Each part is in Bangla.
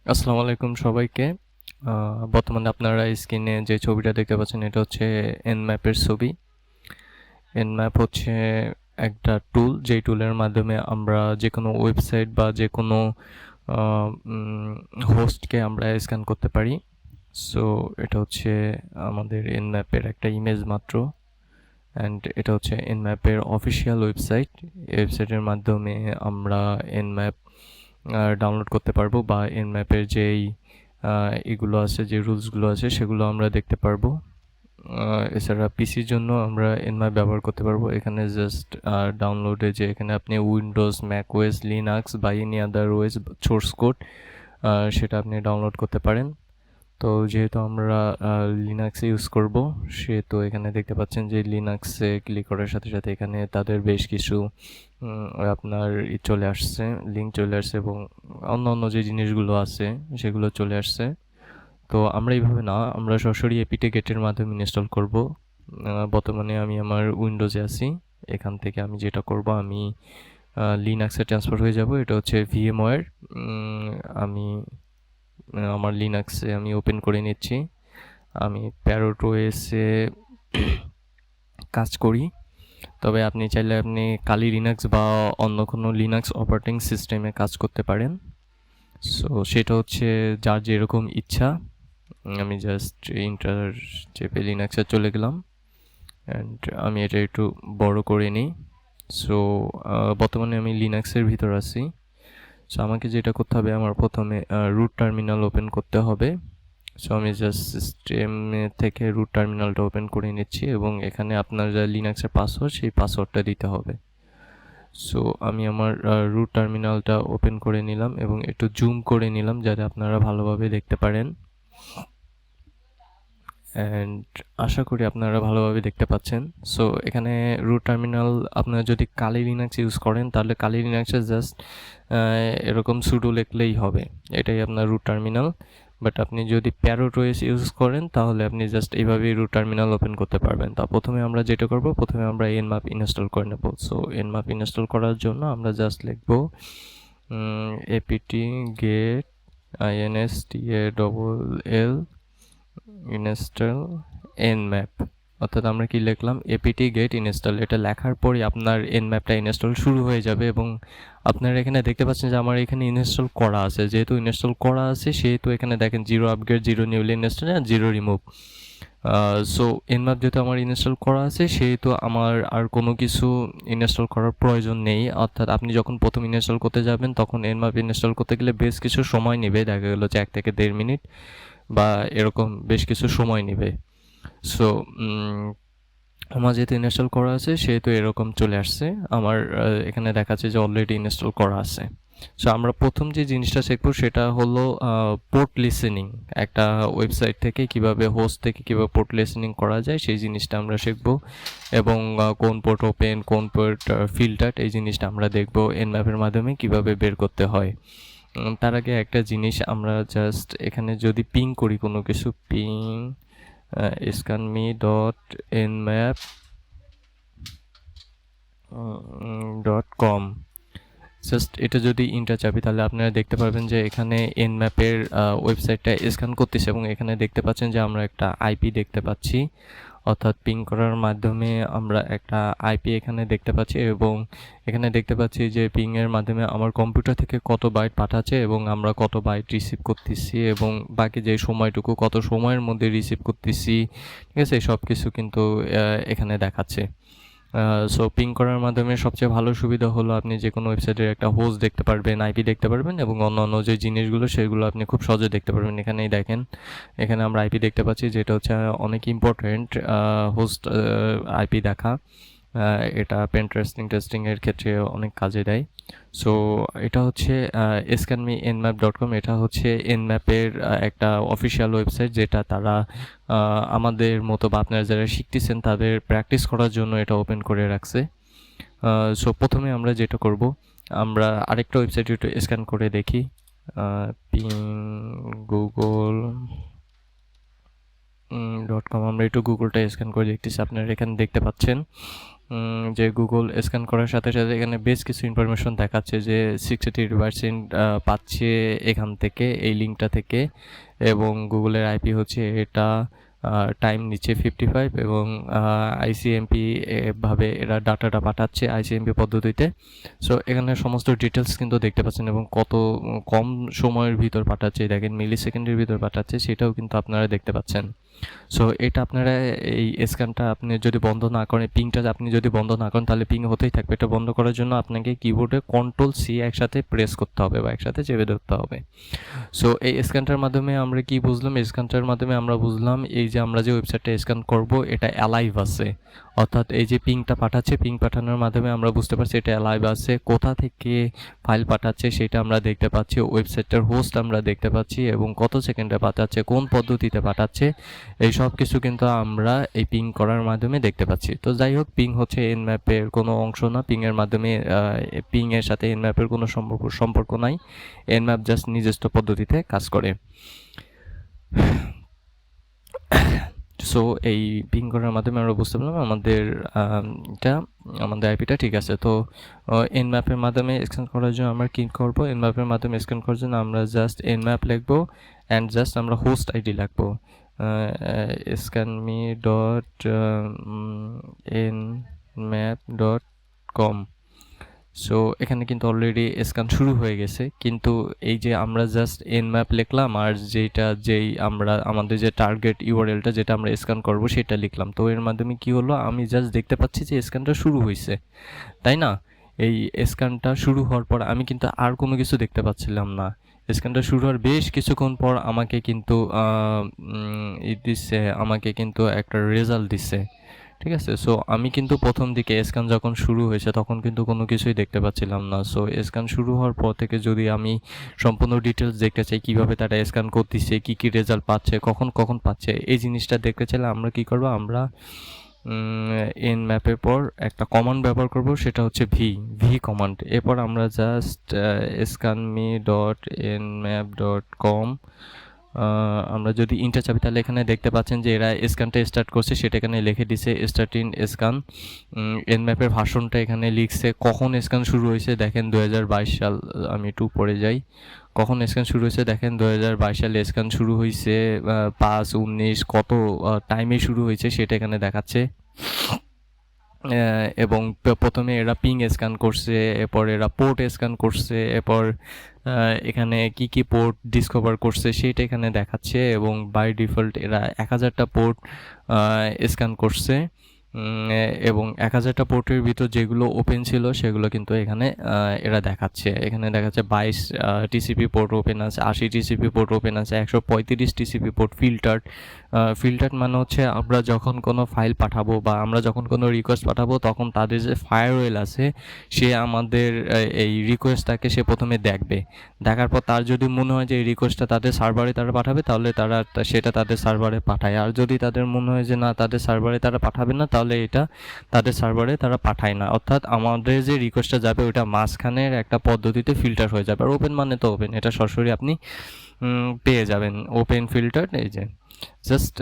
আসসালামু আলাইকুম সবাইকে। বর্তমানে আপনারা স্ক্রিনে যে ছবিটা দেখতে পাচ্ছেন এটা হচ্ছে এনম্যাপের ছবি। এনম্যাপ হচ্ছে একটা টুল, যেই টুলের মাধ্যমে আমরা যেকোনো ওয়েবসাইট বা যেকোনো হোস্টকে আমরা স্ক্যান করতে পারি। সো এটা হচ্ছে আমাদের এনম্যাপের একটা ইমেজ মাত্র। অ্যান্ড এটা হচ্ছে এনম্যাপের অফিসিয়াল ওয়েবসাইট। এই ওয়েবসাইটের মাধ্যমে আমরা এনম্যাপ ডাউনলোড করতে পারবো বা এনম্যাপের যেই এগুলো আছে, যে রুলসগুলো আছে সেগুলো আমরা দেখতে পারবো। এছাড়া পিসির জন্য আমরা এনম্যাপ ব্যবহার করতে পারবো। এখানে জাস্ট ডাউনলোডে যে এখানে আপনি উইন্ডোজ, ম্যাক ওএস, লিনাক্স বা any other OS source code সেটা আপনি ডাউনলোড করতে পারেন। তো যেহেতু আমরা লিনাক্সে ইউজ করব, সেহেতু এখানে দেখতে পাচ্ছেন যে লিনাক্সে ক্লিক করার সাথে সাথে এখানে তাদের বেশ কিছু আপনার চলে আসছে, লিঙ্ক চলে আসছে এবং অন্য অন্য যে জিনিসগুলো আছে সেগুলো চলে আসছে। তো আমরা এইভাবে না, আমরা সরাসরি এপিটে গেটের মাধ্যমে ইনস্টল করব। বর্তমানে আমি আমার উইন্ডোজে আছি। এখান থেকে আমি যেটা করব, আমি লিনাক্সে ট্রান্সফার হয়ে যাব। এটা হচ্ছে ভিএমওয়্যার। আমি আমার লিনাক্সে আমি ওপেন করে নিচ্ছি। আমি প্যারোট ওএসে কাজ করি, তবে আপনি চাইলে আপনি কালি লিনাক্স বা অন্য কোনো লিনাক্স অপারেটিং সিস্টেমে কাজ করতে পারেন। সো সেটা হচ্ছে যার যেরকম ইচ্ছা। আমি জাস্ট ইন্টার চেপে লিনাক্সে চলে গেলাম অ্যান্ড আমি এটা একটু বড় করে নিই। সো বর্তমানে আমি লিনাক্সের ভিতর আছি। সো আমাকে যেটা করতে হবে, আমার প্রথমে রুট টার্মিনাল ওপেন করতে হবে। সো আমি জাস্ট সিস্টেমে থেকে রুট টার্মিনালটা ওপেন করে নিচ্ছি এবং এখানে আপনার যা লিনাক্সের পাসওয়ার্ড, সেই পাসওয়ার্ডটা দিতে হবে। সো আমি আমার রুট টার্মিনালটা ওপেন করে নিলাম এবং একটু জুম করে নিলাম যাতে আপনারা ভালোভাবে দেখতে পারেন। অ্যান্ড আশা করি আপনারা ভালোভাবে দেখতে পাচ্ছেন। সো এখানে রুট টার্মিনাল, আপনারা যদি কালি লিনাক্স ইউজ করেন তাহলে কালি লিনাক্সে জাস্ট এরকম সুডো লিখলেই হবে, এটাই আপনার রুট টার্মিনাল। বাট আপনি যদি প্যারোট ওএস ইউজ করেন তাহলে আপনি জাস্ট এইভাবেই রুট টার্মিনাল ওপেন করতে পারবেন। তা প্রথমে আমরা যেটা করব, প্রথমে আমরা এনম্যাপ ইনস্টল করে নেব। সো এনম্যাপ ইনস্টল করার জন্য আমরা জাস্ট লিখব APT get INSTALL install nmap। অর্থাৎ আমরা কি লিখলাম, apt get install। এটা লেখার পরে আপনার nmapটা ইনস্টল শুরু হয়ে যাবে এবং আপনারা এখানে দেখতে পাচ্ছেন যে আমার এখানে ইনস্টল করা আছে। যেহেতু ইনস্টল করা আছে সেহেতু এখানে দেখেন 0 upgrade, 0 newly install, 0 remove. So nmap যেহেতু আমার ইনস্টল করা আছে সেহেতু আমার আর কোনো কিছু ইনস্টল করার প্রয়োজন নেই। অর্থাৎ আপনি যখন প্রথম ইনস্টল করতে যাবেন তখন nmap ইনস্টল করতে গেলে বেশ কিছু সময় নেবে, দেখা গেল যে 1 থেকে 1.5 মিনিট বা এরকম বেশ কিছু সময় নেবে। সো আমার যেহেতু ইনস্টল করা আছে সেহেতু এরকম চলে আসছে। আমার এখানে দেখাচ্ছে যে অলরেডি ইনস্টল করা আছে। সো আমরা প্রথম যে জিনিসটা শিখবো সেটা হলো পোর্ট লিসেনিং। একটা ওয়েবসাইট থেকে কিভাবে, হোস্ট থেকে কিভাবে পোর্ট লিসেনিং করা যায় সেই জিনিসটা আমরা শিখবো এবং কোন পোর্ট ওপেন, কোন পোর্ট ফিল্টার্ড, এই জিনিসটা আমরা দেখবো এনম্যাপের মাধ্যমে কিভাবে বের করতে হয়। তার আগে একটা জিনিস, আমরা জাস্ট এখানে যদি পিং করি কোনো কিছু, পিং scanme.nmap.com, জাস্ট এটা যদি ইন্টার চাপি তাহলে আপনারা দেখতে পারবেন যে এখানে এনম্যাপের ওয়েবসাইটটা স্ক্যান করতেছে এবং এখানে দেখতে পাচ্ছেন যে আমরা একটা আইপি দেখতে পাচ্ছি। অর্থাৎ পিং করার মাধ্যমে আমরা একটা আইপি এখানে দেখতে পাচ্ছি এবং এখানে দেখতে পাচ্ছি যে পিংয়ের মাধ্যমে আমার কম্পিউটার থেকে কত বাইট পাঠাচ্ছে এবং আমরা কত বাইট রিসিভ করতেছি এবং বাকি যে সময়টুকু কত সময়ের মধ্যে রিসিভ করতেছি, ঠিক আছে, সব কিছু কিন্তু এখানে দেখাচ্ছে। সো পিং করার মাধ্যমে সবচেয়ে ভালো সুবিধা হলো আপনি যে কোনো ওয়েবসাইটের একটা হোস্ট দেখতে পারবেন, আইপি দেখতে পারবেন এবং অন্যান্য যে জিনিসগুলো সেগুলো আপনি খুব সহজে দেখতে পারবেন। এখানেই দেখেন, এখানে আমরা আইপি দেখতে পাচ্ছি, যেটা হচ্ছে অনেক ইম্পর্টেন্ট হোস্ট আইপি দেখা। এটা পেন টেস্টিংয়ের ক্ষেত্রে অনেক কাজে দেয়। সো এটা হচ্ছে scanme.nmap.com। এটা হচ্ছে এনম্যাপের একটা অফিসিয়াল ওয়েবসাইট, যেটা তারা আমাদের মতো বা আপনারা যারা শিখতেছেন তাদের প্র্যাকটিস করার জন্য এটা ওপেন করে রাখছে। সো প্রথমে আমরা যেটা করব, আমরা আরেকটা ওয়েবসাইট একটু স্ক্যান করে দেখি, পিং গুগল .com। আমরা একটু গুগলটা স্ক্যান করে দেখতেছি, আপনারা এখানে দেখতে পাচ্ছেন যে গুগল স্ক্যান করার সাথে সাথে এখানে বেশ কিছু ইনফরমেশন দেখাচ্ছে যে 63% পাচ্ছে এখান থেকে, এই লিঙ্কটা থেকে, এবং গুগলের আইপি হচ্ছে এটা, টাইম নিচ্ছে 55, এবং আইসিএমপি ভাবে এরা ডাটাটা পাঠাচ্ছে আইসিএমপি পদ্ধতিতে। সো এখানে সমস্ত ডিটেলস কিন্তু দেখতে পাচ্ছেন, এবং কত কম সময়ের ভিতর পাঠাচ্ছে, দেখেন মিলি সেকেন্ডের ভিতর পাঠাচ্ছে, সেটাও কিন্তু আপনারা দেখতে পাচ্ছেন। সো এটা আপনারা এই স্ক্যানটা আপনি যদি বন্ধ না করেন, পিংটা আপনি যদি বন্ধ না করেন, তাহলে পিং হতেই থাকবে। এটা বন্ধ করার জন্য আপনাকে কিবোর্ডে Ctrl+C একসাথে প্রেস করতে হবে বা একসাথে চেপে ধরতে হবে। সো এই স্ক্যানটার মাধ্যমে আমরা কি বুঝলাম? এই স্ক্যানটার মাধ্যমে আমরা বুঝলাম এই যে আমরা যে ওয়েবসাইটটা স্ক্যান করব এটা অ্যালাইভ আছে, অর্থাৎ এই যে পিংটা পাঠাচ্ছে, পিং পাঠানোর মাধ্যমে আমরা বুঝতে পারছি এটা অ্যালাইভ আছে। কোথা থেকে ফাইল পাঠাচ্ছে সেটা আমরা দেখতে পাচ্ছি, ওয়েবসাইটটার হোস্ট আমরা দেখতে পাচ্ছি, এবং কত সেকেন্ডে পাঠাচ্ছে, কোন পদ্ধতিতে পাঠাচ্ছে, এই সব কিছু কিন্তু আমরা এই পিং করার মাধ্যমে দেখতে পাচ্ছি। তো যাই হোক, পিং হচ্ছে এনম্যাপের কোনো অংশ না, পিংয়ের মাধ্যমে পিংয়ের সাথে এনম্যাপের কোনো সম্পর্ক নাই। এনম্যাপ জাস্ট নিজস্ব পদ্ধতিতে কাজ করে। সো এই পিং করার মাধ্যমে আমরা বুঝতে পারলাম আমাদের এটা আমাদের আইপিটা ঠিক আছে। তো এনম্যাপের মাধ্যমে স্ক্যান করার জন্য আমরা কি করব? এনম্যাপের মাধ্যমে স্ক্যান করার জন্য আমরা জাস্ট এনম্যাপ লিখবো, অ্যান্ড জাস্ট আমরা হোস্ট আইডি লিখবো, scanme.nmap.com। সো এখানে কিন্তু অলরেডি স্ক্যান শুরু হয়ে গেছে, কিন্তু এই যে আমরা জাস্ট এনম্যাপ লিখলাম আর যেই আমরা আমাদের যে টার্গেট ইউআরএলটা যেটা আমরা স্ক্যান করব সেটা লিখলাম, তো এর মাধ্যমে কি হলো, আমি জাস্ট দেখতে পাচ্ছি যে স্ক্যানটা শুরু হয়েছে, তাই না? এই স্ক্যানটা শুরু হওয়ার পর আমি কিন্তু আর কোনো কিছু দেখতে পাচ্ছিলাম না। স্ক্যানটা শুরু হওয়ার বেশ কিছুক্ষণ পর আমাকে কিন্তু আমাকে কিন্তু একটা রেজাল্ট দিচ্ছে, ঠিক আছে? সো আমি কিন্তু প্রথম দিকে স্ক্যান যখন শুরু হয়েছে তখন কিন্তু কোনো কিছুই দেখতে পাচ্ছিলাম না। সো স্ক্যান শুরু হওয়ার পর থেকে যদি আমি সম্পূর্ণ ডিটেলস দেখতে চাই, কীভাবে তারা স্ক্যান করতেছে, কী কী রেজাল্ট পাচ্ছে, কখন কখন পাচ্ছে, এই জিনিসটা দেখতে চাইলে আমরা কী করবো, আমরা এনম্যাপের পর একটা কমান্ড ব্যবহার করব, সেটা হচ্ছে ভি কমান্ড। এরপর আমরা জাস্ট scanme.nmap.com আমরা যদি ইন্টার চাপি তাহলে এখানে দেখতে পাচ্ছেন যে এরা স্ক্যানটা স্টার্ট করছে, সেটা এখানে লিখে দিছে স্টার্টিং স্ক্যান। এনম্যাপের ভার্সনটা এখানে লিখছে, কখন স্ক্যান শুরু হয়েছে দেখেন 2022 সাল, আমি একটু পরে যাই, কখন স্ক্যান শুরু হয়েছে দেখেন 2022 সালে স্ক্যান শুরু হয়েছে, 5/19 কত টাইমে শুরু হয়েছে সেটা এখানে দেখাচ্ছে। এবং প্রথমে এরা পিং স্ক্যান করছে, এরপর এরা পোর্ট স্ক্যান করছে, এরপর এখানে কি কি পোর্ট ডিসকভার করছে সেটা এখানে দেখাচ্ছে, এবং বাই ডিফল্ট এরা 1000টা পোর্ট স্ক্যান করছে, এবং 1000টা পোর্টের ভিতর যেগুলো ওপেন ছিল সেগুলো কিন্তু এখানে এরা দেখাচ্ছে। এখানে দেখাচ্ছে 22 টিসিপি পোর্ট ওপেন আছে, 80 টিসিপি পোর্ট ওপেন আছে, 135 টিসিপি পোর্ট ফিল্টার্ড। ফিল্টার্ড মানে হচ্ছে আমরা যখন কোনো ফাইল পাঠাবো বা আমরা যখন কোনো রিকোয়েস্ট পাঠাবো তখন তাদের যে ফায়ারওয়েল আছে সে আমাদের এই রিকোয়েস্টটাকে সে প্রথমে দেখবে, দেখার পর তার যদি মনে হয় যে এই রিকোয়েস্টটা তাদের সার্ভারে তারা পাঠাবে তাহলে তারা সেটা তাদের সার্ভারে পাঠায়, আর যদি তাদের মনে হয় যে না তাদের সার্ভারে তারা পাঠাবে না তাহলে এটা তাদের সার্ভারে তারা পাঠায় না, অর্থাৎ আমাদের যে রিকোয়েস্টটা যাবে ওটা মাঝখানের একটা পদ্ধতিতে ফিল্টার হয়ে যাবে। আর ওপেন মানে তো ওপেন, এটা সরাসরি আপনি পেয়ে যাবেন, ওপেন ফিল্টার, এই যে জাস্ট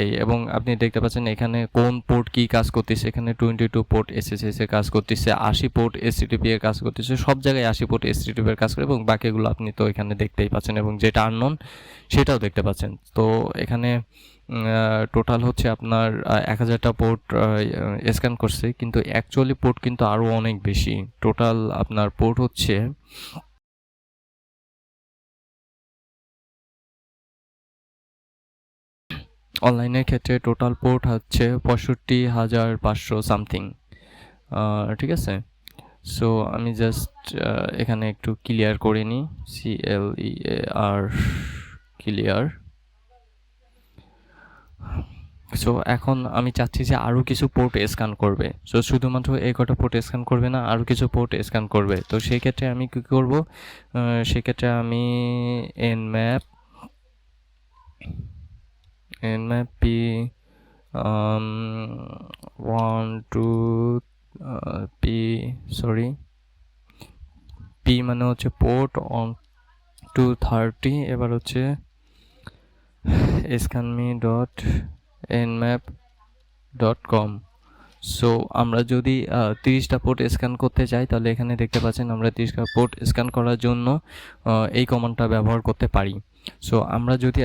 এই। এবং আপনি দেখতে পাচ্ছেন এখানে কোন পোর্ট কি কাজ করতেছে, এখানে 22 পোর্ট এসএসএস এর কাজ করতেছে, 80 পোর্ট এসটিটিপি এর কাজ করতেছে, সব জায়গায় 80 পোর্ট এসটিটিপি এর কাজ করে, এবং বাকিগুলো আপনি তো এখানে দেখতেই পাচ্ছেন, এবং যেটা আননোন সেটাও দেখতে পাচ্ছেন। তো এখানে টোটাল হচ্ছে আপনার 1000টা পোর্ট স্ক্যান করছে, কিন্তু অ্যাকচুয়ালি পোর্ট কিন্তু আরও অনেক বেশি। টোটাল আপনার পোর্ট হচ্ছে অনলাইনের ক্ষেত্রে টোটাল পোর্ট হচ্ছে 65,500 সামথিং, ঠিক আছে? সো আমি জাস্ট এখানে একটু ক্লিয়ার করে নিই, CLEAR ক্লিয়ার। সো এখন আমি চাচ্ছি যে আরও কিছু পোর্ট স্ক্যান করবে, সো শুধুমাত্র এই কটা পোর্ট স্ক্যান করবে না, আরও কিছু পোর্ট স্ক্যান করবে। তো সেই ক্ষেত্রে আমি কী করব, সেক্ষেত্রে আমি nmap p 1 2 p মানে হচ্ছে পোর্ট অন 230, এবার হচ্ছে scanme.nmap.com। সো আমরা যদি 30টা পোর্ট স্ক্যান করতে চাই তাহলে এখানে দেখতে পাচ্ছেন আমরা 30টা পোর্ট স্ক্যান করার জন্য এই কমান্ডটা ব্যবহার করতে পারি। সো আমরা যদি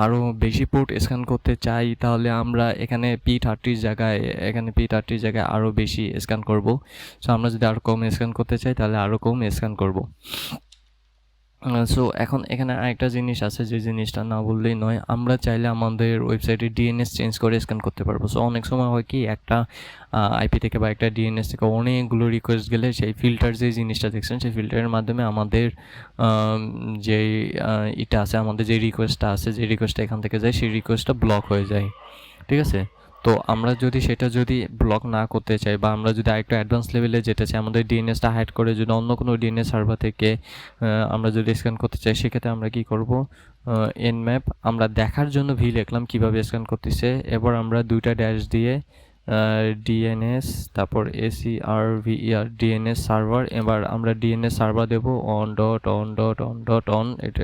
আরও বেশি পোর্ট স্ক্যান করতে চাই তাহলে আমরা এখানে P30 জায়গায় আরও বেশি স্ক্যান করব। সো আমরা যদি আরও কম স্ক্যান করতে চাই তাহলে আরও কম স্ক্যান করব। সো এখন এখানে আরেকটা জিনিস আছে যে জিনিসটা না বললেই নয়, আমরা চাইলে আমাদের ওয়েবসাইটে ডিএনএস চেঞ্জ করে স্ক্যান করতে পারবো। সো অনেক সময় হয় কি একটা আইপি থেকে বা একটা ডিএনএস থেকে অনেকগুলো রিকোয়েস্ট গেলে সেই ফিল্টার যে জিনিসটা দেখছেন সেই ফিল্টারের মাধ্যমে আমাদের যে এটা আছে, আমাদের যে রিকোয়েস্টটা আছে, যে রিকোয়েস্টটা এখান থেকে যায় সেই রিকোয়েস্টটা ব্লক হয়ে যায়। ঠিক আছে, তো আমরা যদি সেটা যদি ব্লক না করতে চাই বা আমরা যদি আরেকটু অ্যাডভান্স লেভেলে যেতে চাই, আমাদের ডিএনএসটা হাইড করে যদি অন্য কোনো ডিএনএস সার্ভার থেকে আমরা যদি স্ক্যান করতে চাই, সেক্ষেত্রে আমরা কি করব, nmap আমরা দেখার জন্য ভি লিখলাম কীভাবে স্ক্যান করতেছে। এবার আমরা দুইটা ড্যাশ দিয়ে ডিএনএস তারপর ACRVER ডিএনএস সার্ভার, এবার আমরা ডিএনএস সার্ভার দেবো on.on.on.on, এটা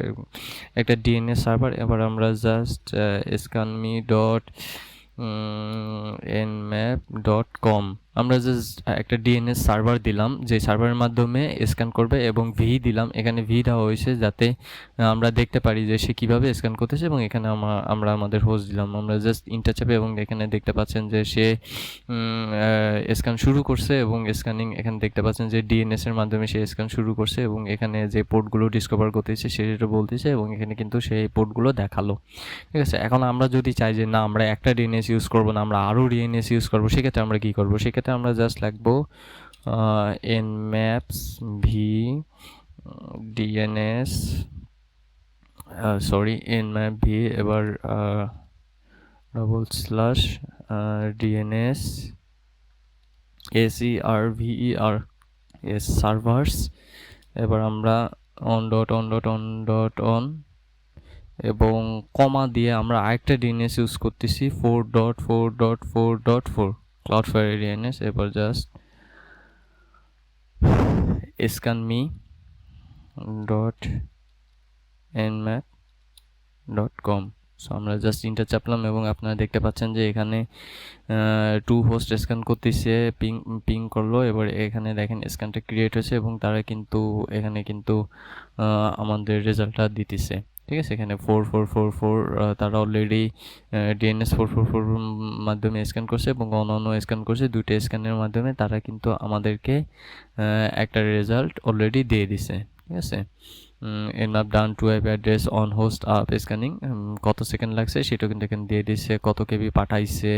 একটা ডিএনএস সার্ভার। এবার আমরা জাস্ট scanme ডট nmap.com আমরা জাস্ট একটা ডিএনএস সার্ভার দিলাম, যে সার্ভারের মাধ্যমে স্ক্যান করবে, এবং ভি দিলাম। এখানে ভি দেওয়া হয়েছে যাতে আমরা দেখতে পারি যে সে কীভাবে স্ক্যান করতেছে, এবং এখানে আমরা আমাদের হোস্ট দিলাম। আমরা জাস্ট ইন্টার চাপে এবং এখানে দেখতে পাচ্ছেন যে সে স্ক্যান শুরু করছে, এবং স্ক্যানিং এখানে দেখতে পাচ্ছেন যে ডিএনএস এর মাধ্যমে সে স্ক্যান শুরু করছে, এবং এখানে যে পোর্টগুলো ডিসকভার করতেছে সেটা বলতেছে, এবং এখানে কিন্তু সেই পোর্টগুলো দেখালো। ঠিক আছে, এখন আমরা যদি চাই যে না আমরা একটা ডিএনএস ইউজ করবো না, আমরা আরও ডিএনএস ইউজ করবো, সেক্ষেত্রে আমরা কী করবো, সেক্ষেত্রে আমরা জাস্ট লিখবো nmaps v dns nmap v, এবার /dns ACRVER সার্ভার্স, এবার আমরা on.on.on.on এবং কমা দিয়ে আমরা আরেকটা ডিএনএস ইউজ করতেছি 4.4.4.4 ক্লাউডফায়ার ডিএনএস। এবার just scanme dot nmap.com। So আমরা জাস্ট ইন্টার চাপলাম এবং আপনারা দেখতে পাচ্ছেন যে এখানে 2 হোস্ট স্ক্যান করতেছে, পিং করলো। এবার এখানে দেখেন স্ক্যানটা ক্রিয়েট হয়েছে এবং তারা কিন্তু এখানে কিন্তু আমাদের রেজাল্টটা দিতেছে। ঠিক আছে, এখানে 4444 তারা অলরেডি ডিএনএস 444 মাধ্যমে স্ক্যান করছে এবং অন্যান্য স্ক্যান করছে। দুইটা স্ক্যানের মাধ্যমে তারা কিন্তু আমাদেরকে একটা রেজাল্ট অলরেডি দিয়ে দিছে। ঠিক আছে, nmap done to IP address on host app scanning, কত সেকেন্ড লাগছে সেটা কিন্তু এখানে দিয়ে দিচ্ছে, কত কেবি পাঠাইছে,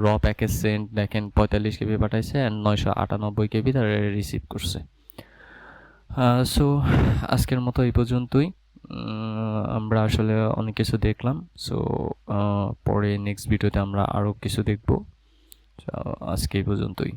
র প্যাকেজ সেন্ট দেখেন 45 কেবি পাঠাইছে অ্যান্ড 998 কেবি তারা রিসিভ করছে। সো আজকের মতো এই পর্যন্তই। আমরা আসলে অনেক কিছু দেখলাম। সো পরে নেক্সট ভিডিওতে আমরা আরও কিছু দেখব। আজকে এই পর্যন্তই।